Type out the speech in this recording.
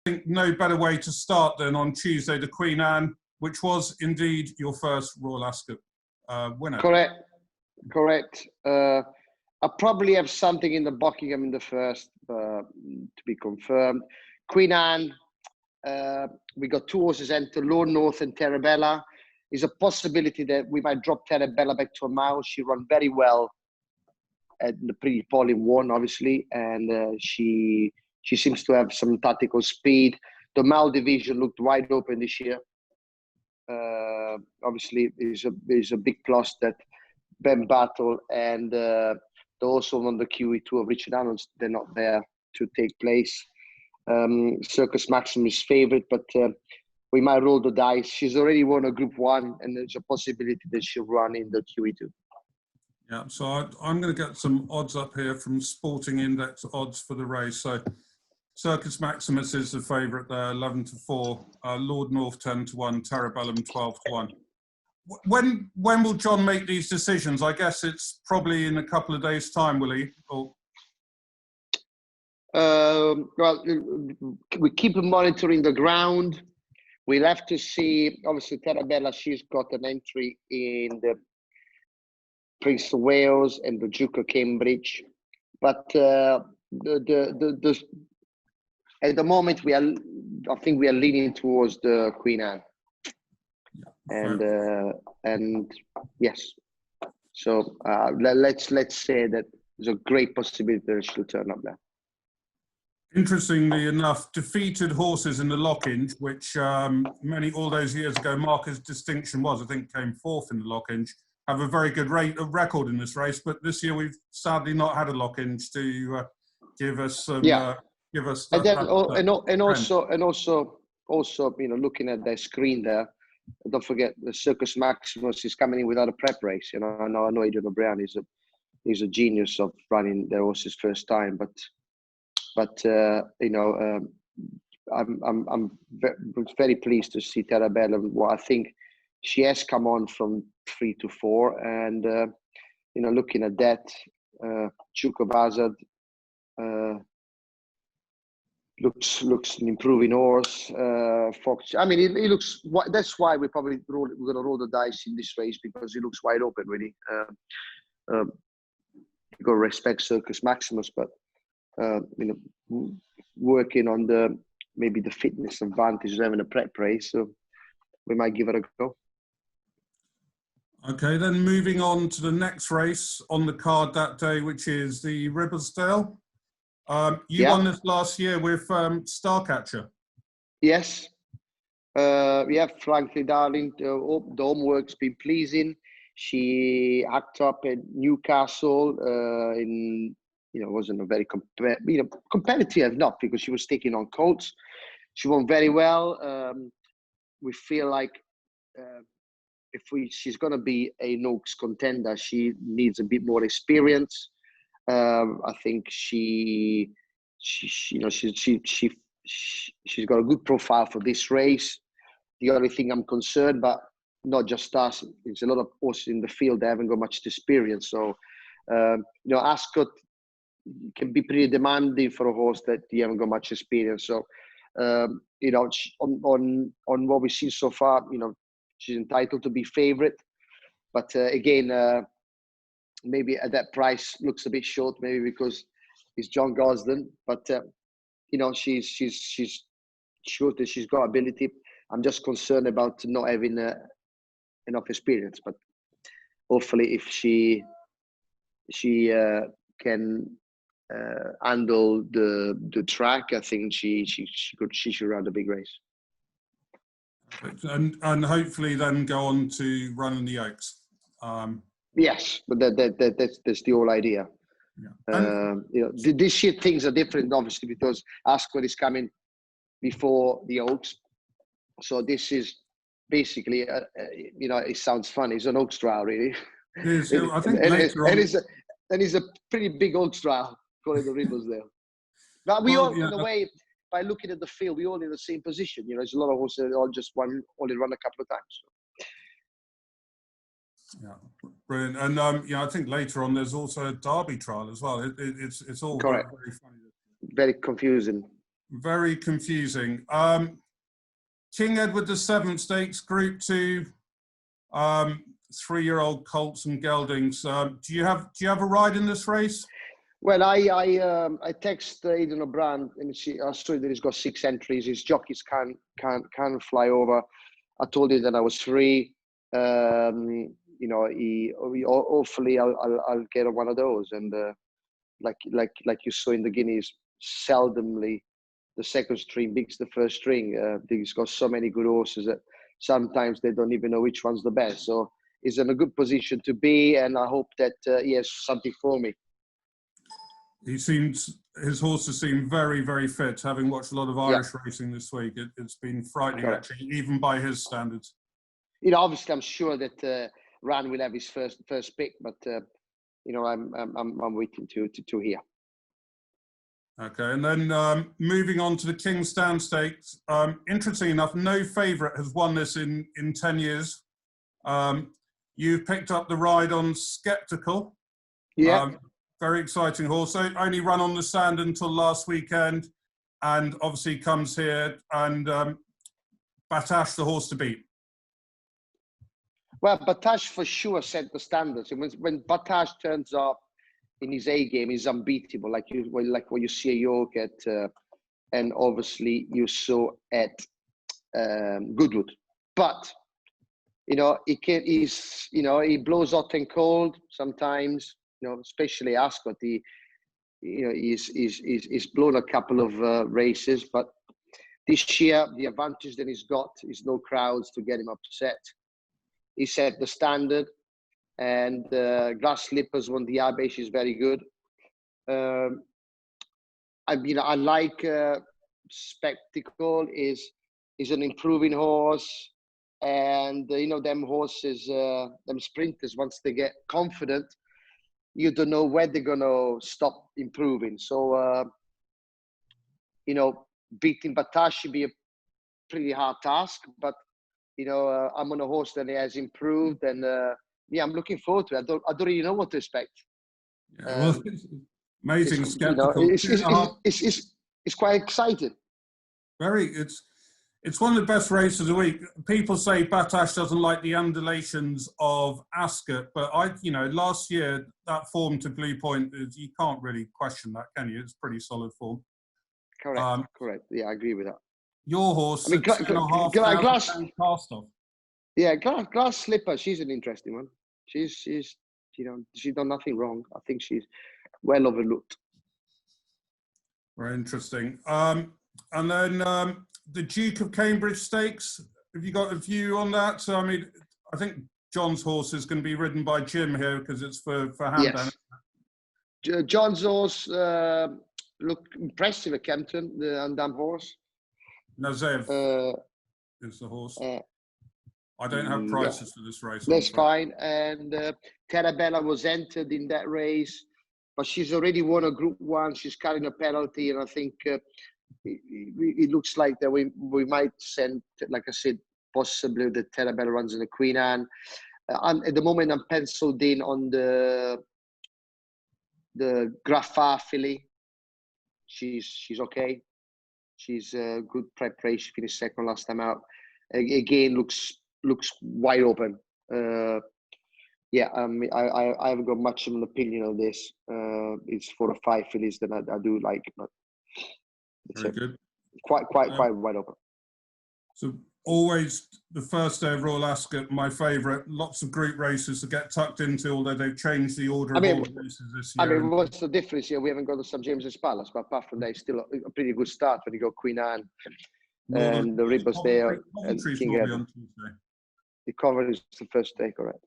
think no better way to start than on Tuesday, the Queen Anne, which was indeed your first Royal Ascot winner. Correct. I probably have something in the Buckingham in the first to be confirmed. Queen Anne, we got two horses enter, Lord North and Terabella. There's a possibility that we might drop Terabella back to a mile. She ran very well at the pre-polling one, obviously, and she seems to have some tactical speed. The mile division looked wide open this year. Obviously, there's a big plus that Ben Battle and also on the QE2 of Richard Arnold's, they're not there to take place. Circus Maxim is favourite, but we might roll the dice. She's already won a Group 1, and there's a possibility that she'll run in the QE2. Yeah, so I'm going to get some odds up here from Sporting Index odds for the race. So Circus Maximus is the favourite there, 11-4. Lord North 10-1. Terabellum 12-1. When will John make these decisions? I guess it's probably in a couple of days' time, will he? Or... Well, we keep monitoring the ground. We'll have to see. Obviously, Terabella, she's got an entry in the Prince of Wales and the Duke of Cambridge, but at the moment I think we are leaning towards the Queen Anne, and yes, so let's say that there's a great possibility that she'll turn up there. Interestingly enough, defeated horses in the Lockinge, which all those years ago Marcus Distinction was, I think, came fourth in the Lockinge, have a very good record in this race, but this year we've sadly not had a Lockinge to give us some. Give us. And also, you know, looking at their screen there, don't forget the Circus Maximus is coming in without a prep race. You know, I know Adrian O'Brien is a genius of running their horses first time, but you know, I'm very pleased to see Terabella. Well, I think she has come on from 3 to 4, and you know, looking at that, Duke of Hazard looks an improving horse. Fox, I mean, he looks. That's why we're going to roll the dice in this race, because he looks wide open, really. You got to respect Circus Maximus, but you know, working on maybe the fitness advantage of having a prep race, so we might give it a go. Okay, then moving on to the next race on the card that day, which is the Ribblesdale. You won this last year with Starcatcher. Yes. Frankly, darling, the homework's been pleasing. She hacked up at Newcastle wasn't a very competitive enough, because she was taking on colts. She won very well. We feel like she's going to be a Oaks contender, she needs a bit more experience. I think she's got a good profile for this race. The only thing I'm concerned, but not just us, there's a lot of horses in the field that haven't got much experience. So, Ascot can be pretty demanding for a horse that you haven't got much experience. So, on what we've seen so far, she's entitled to be favourite. But again, maybe at that price looks a bit short, maybe because it's John Gosden. But she's sure that she's got ability. I'm just concerned about not having enough experience. But hopefully, if she can handle the track, I think she should run the big race. And hopefully then go on to run in the Oaks. Yes, but that's the whole idea. Yeah. This year things are different, obviously, because Ascot is coming before the Oaks. So this is basically, it sounds funny. It's an Oaks trial, really. It is. I think later on. And it's a pretty big Oaks trial, call it the Ribblesdale. But we in a way, by looking at the field, we're all in the same position. There's a lot of horses that only run a couple of times. So. Yeah, brilliant. And I think later on there's also a Derby trial as well. It's all correct. very funny. Very confusing. very confusing. King Edward VII Stakes, Group 2, 3-year-old colts and geldings. Do you have a ride in this race? Well, I text Aidan O'Brien and I saw that he's got 6 entries. His jockeys can't fly over. I told him that I was free. You know, hopefully I'll get one of those. And like you saw in the Guineas, seldomly the second string beats the first string. He's got so many good horses that sometimes they don't even know which one's the best. So he's in a good position to be, and I hope that he has something for me. His horses seem very, very fit. Having watched a lot of Irish racing this week, it's been frightening, actually, even by his standards. You know, obviously, I'm sure that Ran will have his first pick, but you know, I'm waiting to hear. Okay, and then moving on to the King's Stand Stakes. Interesting enough, no favourite has won this in 10 years. You've picked up the ride on Skeptical. Yeah. Very exciting horse. So only run on the sand until last weekend, and obviously comes here, and Batash, the horse to beat. Well, Batash for sure set the standards. And when Batash turns up in his A game, he's unbeatable. Like what you see at York and obviously you saw at Goodwood. But you know, he blows hot and cold sometimes. You know, especially Ascot. He's blown a couple of races, but this year the advantage that he's got is no crowds to get him upset. He set the standard, and Glass Slippers won the Abbey. She's very good. I like Spectacle. Is an improving horse, and you know, them horses, them sprinters, once they get confident, you don't know where they're gonna stop improving. So you know, beating Batash should be a pretty hard task, but you know, I'm on a horse that has improved, and I'm looking forward to it. I don't really know what to expect. Yeah, well, amazing Skeptical. You know, it's quite exciting. It's one of the best races of the week. People say Batash doesn't like the undulations of Ascot, but last year that form to Blue Point, you can't really question that, can you? It's pretty solid form. Correct. Yeah, I agree with that. Your horse, Glass cast off. Yeah, Glass Slipper. She's an interesting one. She's done nothing wrong. I think she's well overlooked. Very interesting. And then the Duke of Cambridge Stakes. Have you got a view on that? So, I mean, I think John's horse is going to be ridden by Jim here because it's for Hamdan. Yes. John's horse looked impressive at Kempton, the Andam horse. Nazev is the horse. I don't have prices for this race. That's fine. And Terabella was entered in that race, but she's already won a Group 1. She's carrying a penalty, and I think it looks like that we might send, like I said, possibly the Terabella runs in the Queen Anne. At the moment, I'm penciled in on the Graffard filly. She's okay. She's a good preparation. Finished second last time out. Again, looks wide open. I haven't got much of an opinion on this. It's 4 or 5 fillies that I do like, but it's very good. Quite wide open. So always the first day of Royal Ascot, my favourite. Lots of group races to get tucked into, although they've changed the order of all the races this year. I mean, what's the difference here? We haven't got the St James's Palace, but apart from that, it's still a pretty good start when you got Queen Anne and the Ribbers there and King Edward. The cover is the first day, correct?